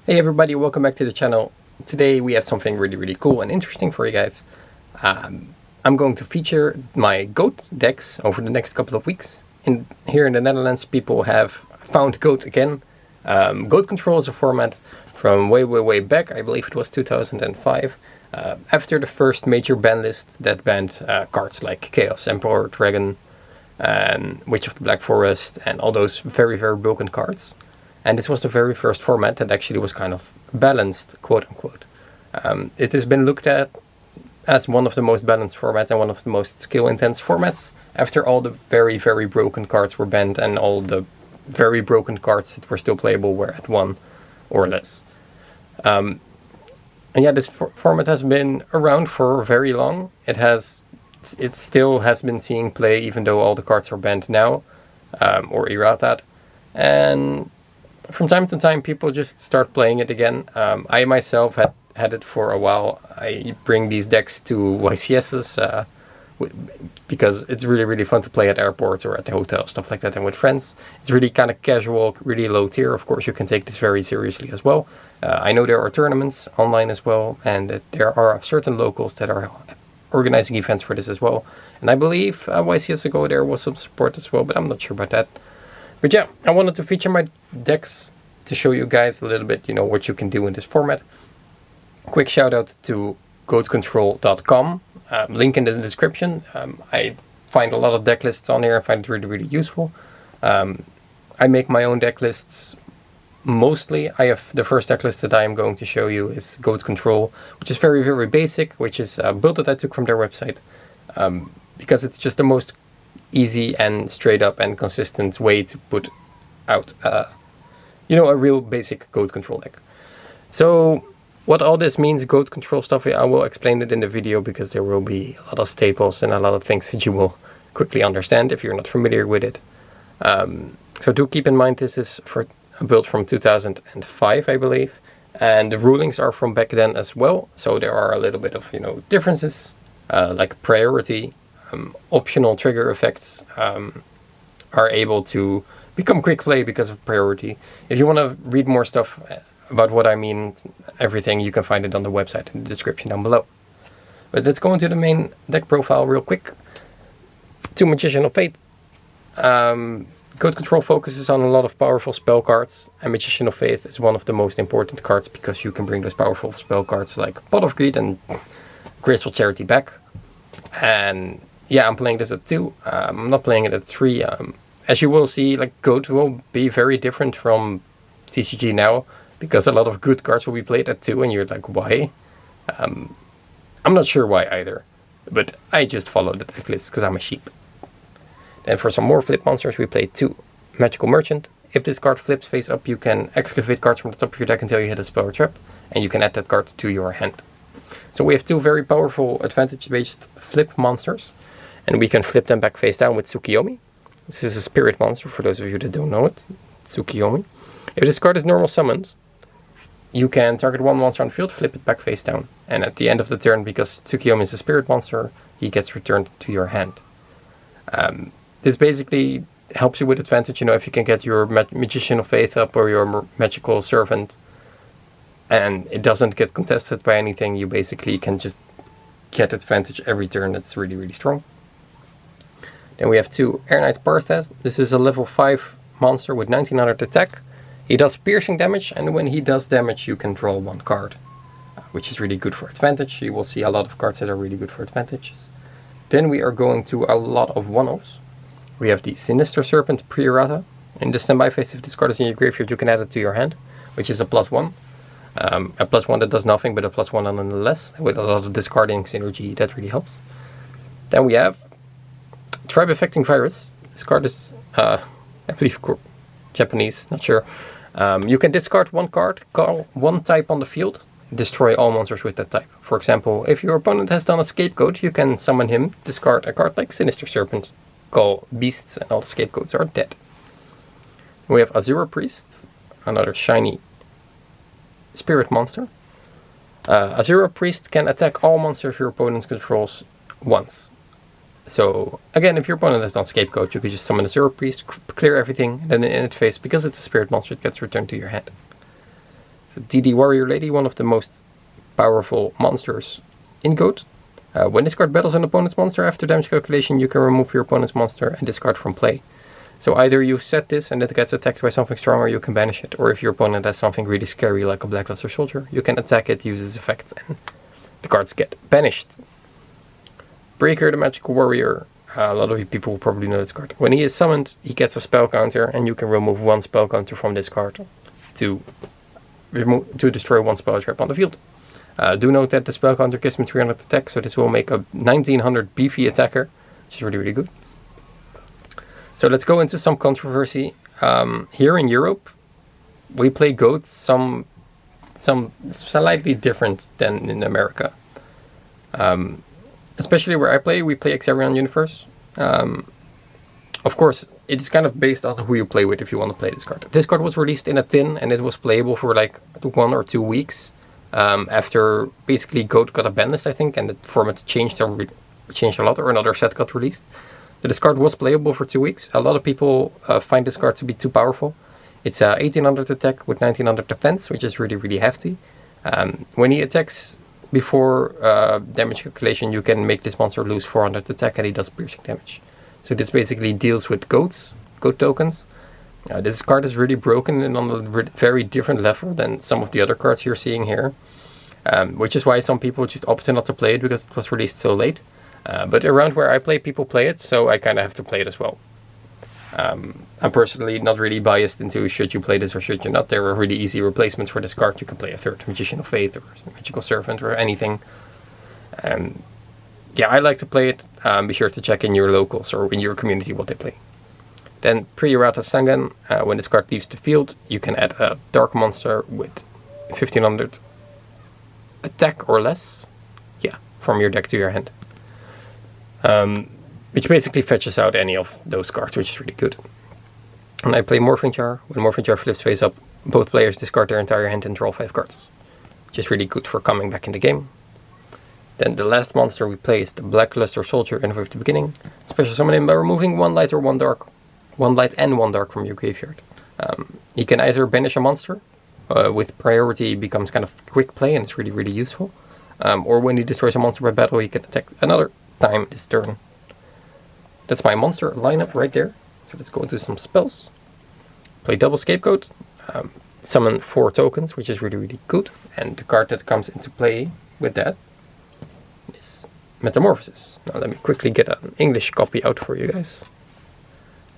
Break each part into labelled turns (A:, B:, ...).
A: Hey everybody, welcome back to the channel. Today we have something really cool and interesting for you guys. I'm going to feature my GOAT decks over the next couple of weeks. Here in the Netherlands, people have found GOAT again. GOAT Control is a format from way back. I believe it was 2005. After the first major ban list that banned cards like Chaos Emperor, Dragon, Witch of the Black Forest, and all those very broken cards. And this was the very first format that actually was kind of balanced, quote unquote. It has been looked at as one of the most balanced formats and one of the most skill intense formats after all the very broken cards were banned and all the very broken cards that were still playable were at 1 or less. And yeah, this format has been around for very long. It still has been seeing play even though all the cards are banned now, or errated. And from time to time, people just start playing it again. I myself had it for a while. I bring these decks to YCSs because it's really fun to play at airports or at the hotel, stuff like that, and with friends. It's really kind of casual, really low tier. Of course, you can take this very seriously as well. I know there are tournaments online as well, and there are certain locals that are organizing events for this as well. And I believe YCS ago there was some support as well, but I'm not sure about that. But yeah, I wanted to feature my decks to show you guys a little bit, what you can do in this format. Quick shout out to goatcontrol.com, link in the description. I find a lot of deck lists on here. I find it really useful. I make my own deck lists mostly. I have the first deck list that I am going to show you is Goat Control, which is very basic, which is a build that I took from their website, because it's just the most easy and straight up and consistent way to put out a real basic Goat Control deck. So what all this means, Goat Control stuff, I will explain it in the video because there will be a lot of staples and a lot of things that you will quickly understand if you're not familiar with it. So do keep in mind this is for a build from 2005, I believe, and the rulings are from back then as well. So there are a little bit of differences, like priority. Optional trigger effects are able to become quick play because of priority. If you want to read more stuff about what I mean, everything, you can find it on the website in the description down below. But let's go into the main deck profile real quick. 2 Magician of Faith. Goat Control focuses on a lot of powerful spell cards, and Magician of Faith is one of the most important cards because you can bring those powerful spell cards like Pot of Greed and Graceful Charity back. And yeah, I'm playing this at 2. I'm not playing it at 3. As you will see, like GOAT will be very different from TCG now because a lot of good cards will be played at 2, and you're like, why? I'm not sure why either, but I just follow the deck list because I'm a sheep. Then for some more flip monsters, we play 2 Magical Merchant. If this card flips face up, you can excavate cards from the top of your deck until you hit a spell or trap, and you can add that card to your hand. So we have 2 very powerful advantage-based flip monsters, and we can flip them back face down with Tsukiyomi. This is a spirit monster for those of you that don't know it. Tsukiyomi. If this card is normal summoned, you can target 1 monster on the field, flip it back face down, and at the end of the turn, because Tsukiyomi is a spirit monster, he gets returned to your hand. This basically helps you with advantage, if you can get your Magician of Faith up or your Magical Servant, and it doesn't get contested by anything, you basically can just get advantage every turn. That's really strong. Then we have 2 Air Knight Parthes. This is a level 5 monster with 1900 attack. He does piercing damage, and when he does damage you can draw 1 card, which is really good for advantage. You will see a lot of cards that are really good for advantages. Then we are going to a lot of one-offs. We have the Sinister Serpent Pre-errata. In the standby phase, if this card is in your graveyard, you can add it to your hand, which is a +1. A +1 that does nothing, but a +1 nonetheless. With a lot of discarding synergy, that really helps. Then we have Tribe Affecting Virus. This card is, I believe, Japanese, not sure. You can discard 1 card, call 1 type on the field, destroy all monsters with that type. For example, if your opponent has done a Scapegoat, you can summon him, discard a card like Sinister Serpent, call beasts, and all the Scapegoats are dead. We have Azura Priest, another shiny spirit monster. Azura Priest can attack all monsters your opponent controls once. So again, if your opponent has done Scapegoat, you could just summon a Azura Priest, clear everything, and then in its face, because it's a spirit monster, it gets returned to your hand. So DD Warrior Lady, one of the most powerful monsters in GOAT. When this card battles an opponent's monster, after damage calculation, you can remove your opponent's monster and discard from play. So either you set this and it gets attacked by something strong, or you can banish it. Or if your opponent has something really scary like a Blacklist or Soldier, you can attack it, use its effect, and the cards get banished. Breaker, the Magical Warrior. A lot of you people will probably know this card. When he is summoned, he gets a spell counter, and you can remove one spell counter from this card to destroy one spell trap on the field. Do note that the spell counter gives him 300 attack, so this will make a 1900 beefy attacker, which is really, really good. So let's go into some controversy. Here in Europe, we play GOATs some slightly different than in America. Especially where I play, we play Xarion Universe. Of course, it is kind of based on who you play with if you want to play this card. This card was released in a tin, and it was playable for like 1 or 2 weeks. After basically GOAT got a ban list, I think, and the format changed a lot, or another set got released. So this card was playable for 2 weeks. A lot of people find this card to be too powerful. It's 1800 attack with 1900 defense, which is really, really hefty. When he attacks before damage calculation, you can make this monster lose 400 attack, and he does piercing damage. So this basically deals with GOAT tokens. This card is really broken and on a very different level than some of the other cards you're seeing here. Which is why some people just opted not to play it because it was released so late. But around where I play, people play it, so I kind of have to play it as well. I'm personally not really biased into should you play this or should you not. There are really easy replacements for this card. You can play a third Magician of Faith or Magical Servant or anything. Yeah, I like to play it. Be sure to check in your locals or in your community what they play. Then Pre-Errata Sangan, when this card leaves the field, you can add a dark monster with 1500 attack or less. Yeah, from your deck to your hand. Which basically fetches out any of those cards, which is really good. And I play Morphing Jar. When Morphing Jar flips face up, both players discard their entire hand and draw 5 cards. Which is really good for coming back in the game. Then the last monster we play is the Blacklist or Soldier in the beginning. Special summon him by removing 1 light or 1 dark. 1 light and 1 dark from your graveyard. You can either banish a monster. With priority becomes kind of quick play and it's really, really useful. Or when he destroys a monster by battle, he can attack another time this turn. That's my monster lineup right there. So let's go into some spells. Play Double Scapegoat. Summon 4 tokens, which is really, really good. And the card that comes into play with that is Metamorphosis. Now let me quickly get an English copy out for you guys.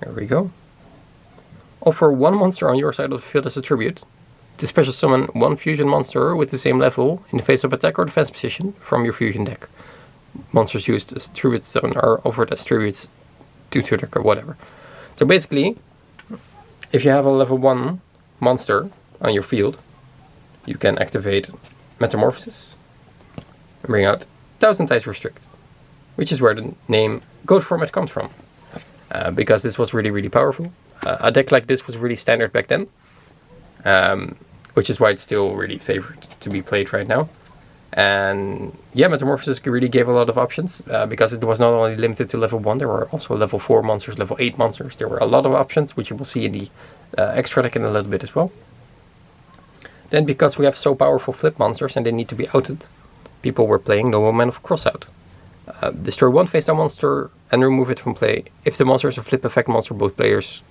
A: There we go. Offer 1 monster on your side of the field as a tribute. To special summon 1 fusion monster with the same level in the face-up attack or defense position from your fusion deck. Monsters used as tributes are offered as tributes to deck or whatever. So basically, if you have a level 1 monster on your field, you can activate Metamorphosis and bring out 1000 Tides Restrict, which is where the name GOAT format comes from. Because this was really, really powerful. A deck like this was really standard back then, which is why it's still really favored to be played right now. And yeah, Metamorphosis really gave a lot of options, because it was not only limited to level 1, there were also level 4 monsters, level 8 monsters. There were a lot of options, which you will see in the extra deck in a little bit as well. Then because we have so powerful flip monsters and they need to be outed, people were playing Nobleman of Crossout. Destroy 1 face-down monster and remove it from play. If the monster is a flip effect monster, both players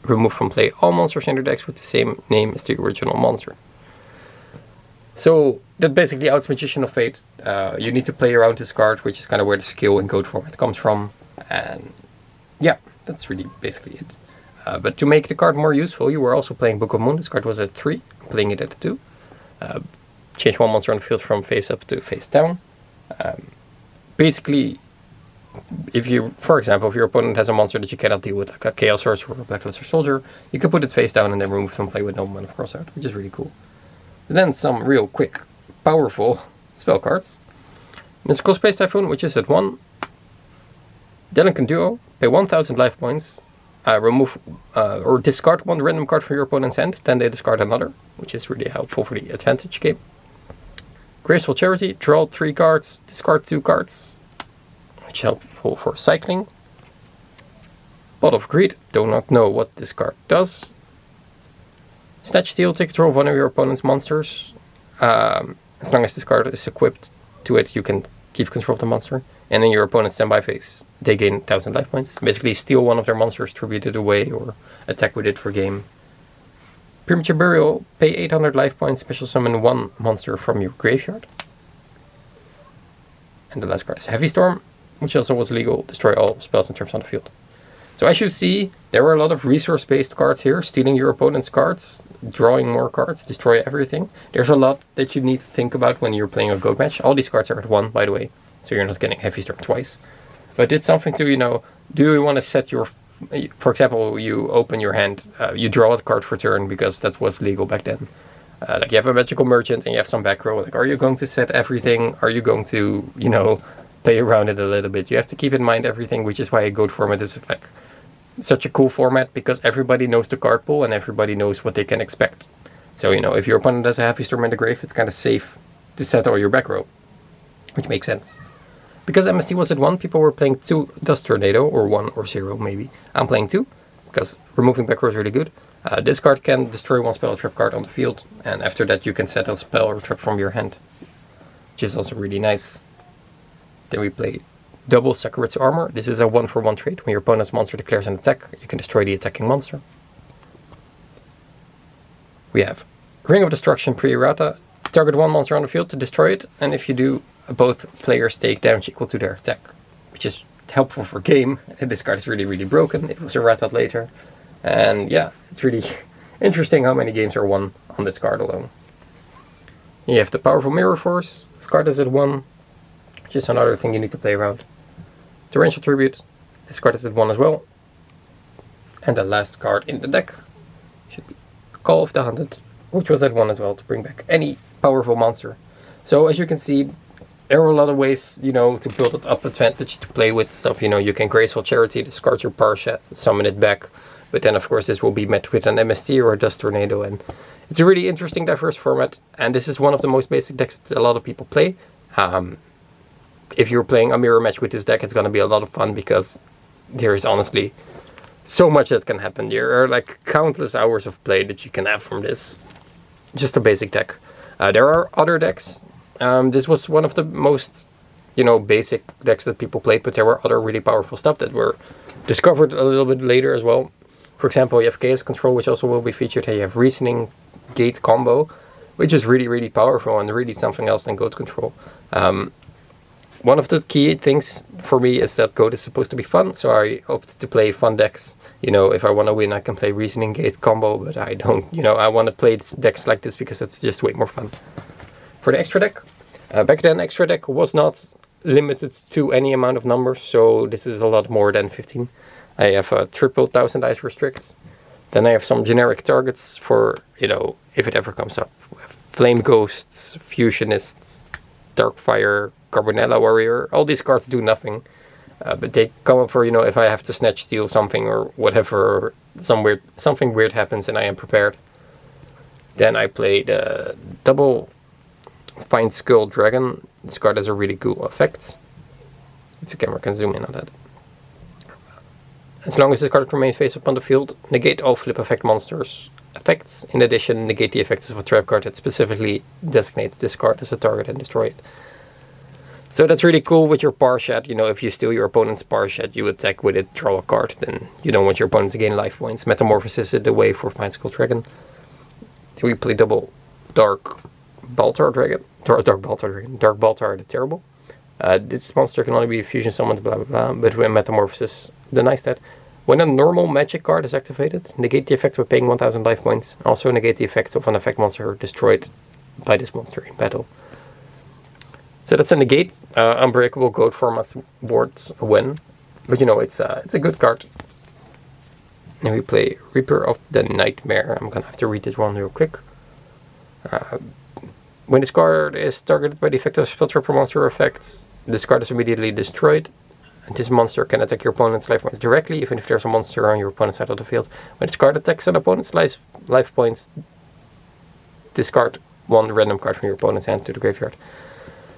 A: remove from play all monsters in their decks with the same name as the original monster. So that basically outs Magician of Fate. You need to play around this card, which is kind of where the skill in GOAT format comes from. And yeah, that's really basically it. But to make the card more useful, you were also playing Book of Moon. This card was at 3, playing it at 2. Change 1 monster on the field from face up to face down. Basically, if you, for example, if your opponent has a monster that you cannot deal with, like a Chaos Sorcerer or a Blacklist or Soldier, you can put it face down and then remove from play with Nobleman of Crossout, which is really cool. And then some real quick, powerful spell cards. Mystical Space Typhoon, which is at 1. Delicate Duo, pay 1000 life points, remove or discard 1 random card from your opponent's hand, then they discard another, which is really helpful for the advantage game. Graceful Charity, draw 3 cards, discard 2 cards, which is helpful for cycling. Pot of Greed, do not know what this card does. Snatch Steal, take control of one of your opponent's monsters. As long as this card is equipped to it, you can keep control of the monster. And in your opponent's standby phase, they gain 1000 life points. Basically, steal one of their monsters, tribute it away, or attack with it for game. Premature Burial, pay 800 life points, special summon one monster from your graveyard. And the last card is Heavy Storm, which also was legal. Destroy all spells and traps on the field. So as you see, there are a lot of resource-based cards here. Stealing your opponent's cards, drawing more cards, destroy everything. There's a lot that you need to think about when you're playing a GOAT match. All these cards are at 1, by the way, so you're not getting Heavy Storm twice. But it's something to, do you want to set your... For example, you open your hand, you draw a card for turn because that was legal back then. Like you have a Magical Merchant and you have some back row. Like, are you going to set everything? Are you going to, play around it a little bit? You have to keep in mind everything, which is why a GOAT format is like such a cool format, because everybody knows the card pool and everybody knows what they can expect. So, if your opponent has a Heavy Storm in the grave, it's kind of safe to set all your back row, which makes sense. Because MST was at 1, people were playing 2 Dust Tornado, or 1 or 0 maybe. I'm playing 2, because removing back row is really good. This card can destroy one spell or trap card on the field, and after that you can set a spell or trap from your hand, which is also really nice. Then we play double Sakuretsu Armor. This is a 1-for-1 trade. When your opponent's monster declares an attack, you can destroy the attacking monster. We have Ring of Destruction Pre-Errata. Target one monster on the field to destroy it, and if you do, both players take damage equal to their attack, which is helpful for game. And this card is really, really broken. It was errata later. And yeah, it's really interesting how many games are won on this card alone. You have the Powerful Mirror Force. This card is at 1, which is another thing you need to play around. Torrential Tribute. This card is at 1 as well. And the last card in the deck should be Call of the Hunted, which was at 1 as well, to bring back any powerful monster. So as you can see, there are a lot of ways, to build it up advantage to play with stuff. You can Graceful Charity, discard your Parshat, summon it back. But then, of course, this will be met with an MST or a Dust Tornado. And it's a really interesting, diverse format. And this is one of the most basic decks that a lot of people play. If you're playing a mirror match with this deck, it's going to be a lot of fun, because there is honestly so much that can happen. There are like countless hours of play that you can have from this. Just a basic deck. There are other decks. This was one of the most, basic decks that people played, but there were other really powerful stuff that were discovered a little bit later as well. For example, you have Chaos Control, which also will be featured. You have Reasoning Gate Combo, which is really, really powerful and really something else than Goat Control. One of the key things for me is that Goat is supposed to be fun, so I opt to play fun decks. If I want to win, I can play Reasoning Gate Combo, but I don't, I want to play decks like this because it's just way more fun. For the extra deck, back then extra deck was not limited to any amount of numbers, so this is a lot more than 15. I have a triple Thousand Eyes Restrict. Then I have some generic targets for, if it ever comes up. Flame Ghosts, Fusionists, Darkfire, Carbonella Warrior. All these cards do nothing. But they come up for, if I have to Snatch Steal something or whatever, or something weird happens and I am prepared. Then I play the double Fine Skull Dragon. This card has a really cool effect. If the camera can zoom in on that. As long as this card remains face up on the field, negate all flip effect monsters effects. In addition, negate the effects of a trap card that specifically designates this card as a target and destroy it. So that's really cool with your Parshat. If you steal your opponent's Parshat, you attack with it, draw a card, then you don't want your opponent to gain life points. Metamorphosis is the way for Fine Skull Dragon. Then we play double Dark Baltar Dragon. Dark Baltar the Terrible. This monster can only be fusion summoned, blah blah blah, but when Metamorphosis denies that. When a normal magic card is activated, negate the effect by paying 1000 life points. Also negate the effect of an effect monster destroyed by this monster in battle. So that's a negate. Unbreakable Goat format words when. But it's a good card. And we play Reaper of the Nightmare. I'm gonna have to read this one real quick. When this card is targeted by the effect of spell trapper monster effects, this card is immediately destroyed. And this monster can attack your opponent's life points directly, even if there's a monster on your opponent's side of the field. When this card attacks an opponent's life points, discard one random card from your opponent's hand to the graveyard.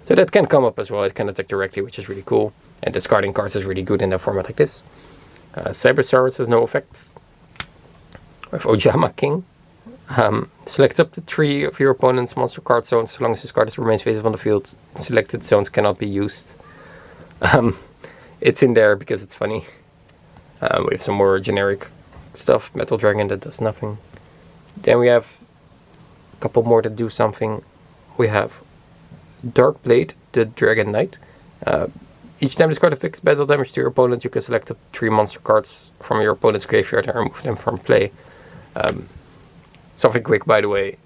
A: So that can come up as well. It can attack directly, which is really cool. And discarding cards is really good in a format like this. Cybersaurus has no effect. We have Ojama King. Select up to 3 of your opponent's monster card zones so long as this card remains visible on the field. Selected zones cannot be used. It's in there because it's funny. We have some more generic stuff. Metal Dragon that does nothing. Then we have a couple more that do something. We have Dark Blade, the Dragon Knight. Each time this card affects battle damage to your opponent, you can select up 3 monster cards from your opponent's graveyard and remove them from play. Something quick, by the way.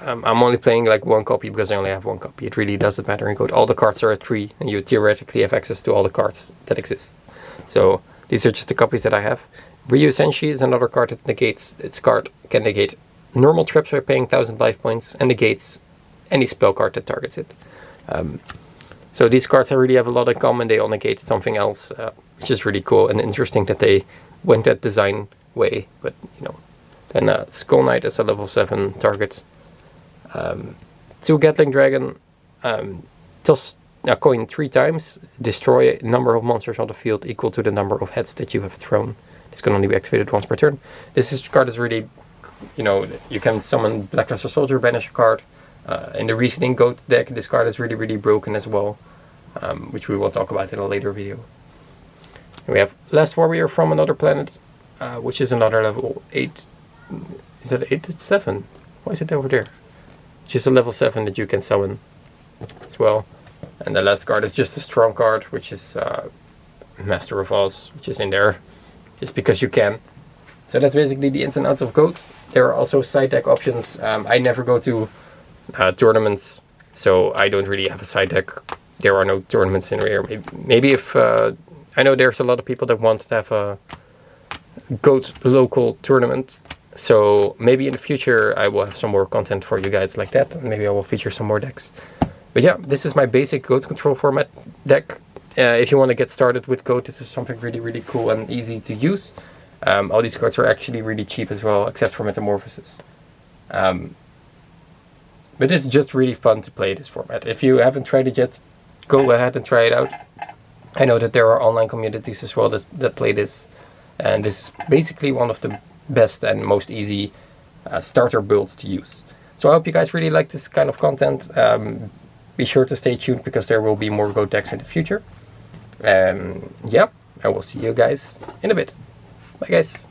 A: I'm only playing like 1 copy because I only have 1 copy. It really doesn't matter. In Code, all the cards are at 3, and you theoretically have access to all the cards that exist. So these are just the copies that I have. Ryu Senshi is another card that negates. Its card can negate normal traps by paying 1000 life points, and negates any spell card that targets it. So these cards I really have a lot in common. They all negate something else, which is really cool and interesting that they went that design way. But you know. Then Skull Knight is a level 7 target. 2 Gatling Dragon. Toss a coin 3 times. Destroy a number of monsters on the field equal to the number of heads that you have thrown. This can only be activated once per turn. Card is really, you know, you can summon Blackluster Soldier, banish a card. In the Reasoning Goat deck, this card is really, really broken as well. Which we will talk about in a later video. And we have Last Warrior from Another Planet. Which is another level 8. Is it 8? It's 7. Why is it over there? Just a level 7 that you can summon as well. And the last card is just a strong card, which is Master of Oz, which is in there just because you can. So that's basically the ins and outs of GOAT. There are also side deck options. I never go to tournaments, so I don't really have a side deck. There are no tournaments in here. Maybe if I know there's a lot of people that want to have a GOAT local tournament. So maybe in the future I will have some more content for you guys like that. Maybe I will feature some more decks. But yeah, this is my basic GOAT control format deck. If you want to get started with GOAT, this is something really, really cool and easy to use. All these cards are actually really cheap as well, except for Metamorphosis. But it's just really fun to play this format. If you haven't tried it yet, go ahead and try it out. I know that there are online communities as well that play this. And this is basically one of the best and most easy starter builds to use. So I hope you guys really like this kind of content. Be sure to stay tuned because there will be more GOAT decks in the future. Yeah, I will see you guys in a bit. Bye guys.